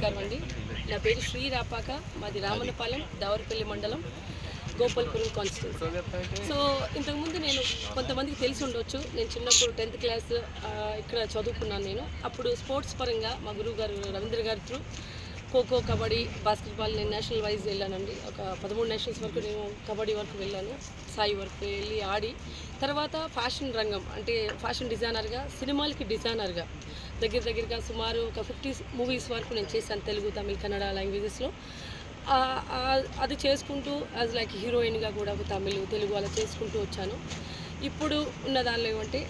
నమస్కారం అండి. నా పేరు శ్రీ రాపాక. మాది రామన్నపాలెం, దావరపల్లి మండలం, గోపాల్పురం కాన్స్టిట్యూన్సీ. సో ఇంతకుముందు నేను కొంతమందికి తెలిసి ఉండొచ్చు, నేను చిన్నప్పుడు 10th క్లాస్ ఇక్కడ చదువుకున్నాను. నేను అప్పుడు స్పోర్ట్స్ పరంగా మా గురువు గారు రవీంద్ర గారి త్రూ ఖోఖో, కబడ్డీ, బాస్కెట్బాల్ నేను నేషనల్ వైజ్ వెళ్ళానండి. ఒక 13 నేషనల్స్ వరకు నేను కబడ్డీ వరకు వెళ్ళాను, సాయి వరకు వెళ్ళి ఆడి తర్వాత ఫ్యాషన్ రంగం అంటే ఫ్యాషన్ డిజైనర్గా, సినిమాలకి డిజైనర్గా దగ్గరగా సుమారు ఒక 50 మూవీస్ వరకు నేను చేశాను, తెలుగు, తమిళ్, కన్నడ లాంగ్వేజెస్లో. అది చేసుకుంటూ యాజ్ లైక్ హీరోయిన్గా కూడా తమిళ్, తెలుగు అలా చేసుకుంటూ వచ్చాను. ఇప్పుడు ఉన్న దానిలో ఏమంటే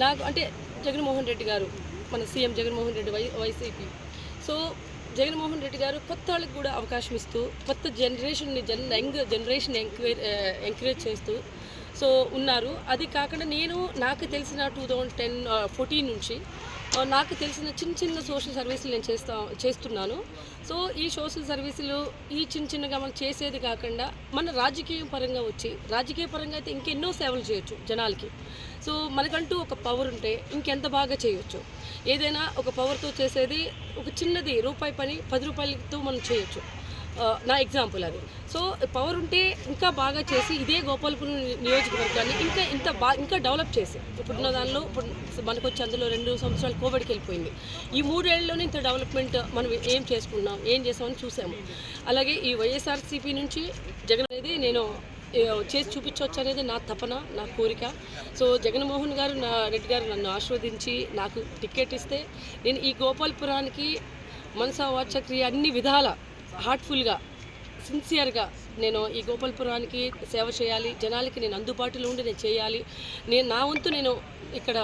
నాకు అంటే జగన్మోహన్ రెడ్డి గారు, మన CM Jaganmohan Reddy YCP. So Jaganmohan Reddy గారు కొత్త వాళ్ళకి కూడా అవకాశం ఇస్తూ కొత్త జనరేషన్ని యంగ్ జనరేషన్ ఎంకరేజ్ చేస్తూ సో ఉన్నారు. అది కాకుండా నాకు తెలిసిన 2014 నుంచి నాకు తెలిసిన చిన్న సోషల్ సర్వీసులు నేను చేస్తున్నాను. సో ఈ సోషల్ సర్వీసులు ఈ చిన్నగా మనం చేసేది కాకుండా మన రాజకీయ పరంగా అయితే ఇంకెన్నో సేవలు చేయొచ్చు జనాలకి. సో మనకంటూ ఒక పవర్ ఉంటే ఇంకెంత బాగా చేయొచ్చు. ఏదైనా ఒక పవర్తో చేసేది ఒక చిన్నది రూపాయి పని 10 రూపాయలతో మనం చేయొచ్చు. నా ఎగ్జాంపుల్ అది. సో పవర్ ఉంటే ఇంకా బాగా చేసి ఇదే గోపాల్పురం నియోజకవర్గాన్ని ఇంకా డెవలప్ చేసి ఇప్పుడున్న దానిలో ఇప్పుడు మనకు వచ్చి అందులో 2 సంవత్సరాలు కోవిడ్కి వెళ్ళిపోయింది. ఈ 3 ఏళ్లలోనే ఇంత డెవలప్మెంట్ మనం ఏం చేసామని చూసాము. అలాగే ఈ వైఎస్ఆర్సీపీ నుంచి జగన్ అనేది నేను చేసి చూపించవచ్చు అనేది నా తపన, నా కోరిక. సో జగన్మోహన్ రెడ్డి గారు నన్ను ఆశీర్వదించి నాకు టికెట్ ఇస్తే నేను ఈ గోపాల్పురానికి మనసా వాచ క్రియ అన్ని విధాల హార్ట్ఫుల్గా, సిన్సియర్గా నేను ఈ గోపాల్పురానికి సేవ చేయాలి. జనాలకి నేను అందుబాటులో ఉండి నేను చేయాలి. నా వంతు నేను ఇక్కడ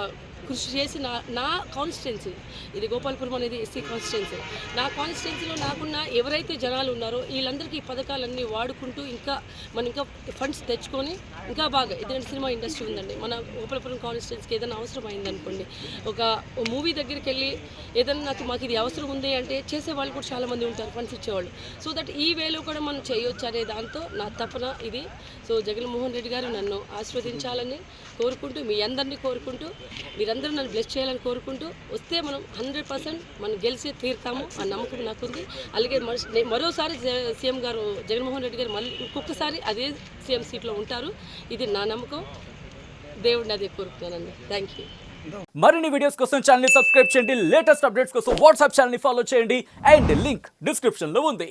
కృషి చేసి నా కాన్స్టిట్యున్సీ ఇది గోపాల్పురం అనేది ఎస్సీ కాన్స్టిట్యున్సీ. నా కాన్స్టిట్యున్సీలో నాకున్న ఎవరైతే జనాలు ఉన్నారో వీళ్ళందరికీ ఈ పథకాలన్నీ వాడుకుంటూ ఇంకా ఫండ్స్ తెచ్చుకొని ఇంకా బాగా ఎందుకంటే సినిమా ఇండస్ట్రీ ఉందండి మన గోపాల్పురం కాన్స్టిట్యున్సీకి. ఏదైనా అవసరం అయిందనుకోండి, ఒక మూవీ దగ్గరికి వెళ్ళి ఏదైనా మాకు ఇది అవసరం ఉంది అంటే చేసేవాళ్ళు కూడా చాలామంది ఉంటారు, ఫండ్స్ ఇచ్చేవాళ్ళు. సో దట్ ఈ వేలో కూడా మనం చేయొచ్చు అనే దాంతో నా తపన ఇది. సో జగన్మోహన్ రెడ్డి గారు నన్ను ఆశీర్వదించాలని కోరుకుంటూ, మీ అందరినీ కోరుకుంటూ, మీరందరూ నన్ను బ్లెస్ చేయాలని కోరుకుంటూ వస్తే మనం 100% మనం గెలిచి తీరుతాము ఆ నమ్మకం నాకుంది. అలాగే మరోసారి సీఎం గారు జగన్మోహన్ రెడ్డి గారు మళ్ళీ ఇంకొకసారి అదే సీఎం సీట్లో ఉంటారు. ఇది నా నమ్మకం. దేవుడిని అదే కోరుకున్నానండి. Thank you. మరిన్ని వీడియోస్ కోసం ఛానల్ ని సబ్స్క్రైబ్ చేయండి. లేటెస్ట్ అప్డేట్స్ కోసం వాట్సాప్ ఛానల్ ని ఫాలో చేయండి. అండ్ లింక్ డిస్క్రిప్షన్ లో ఉంది.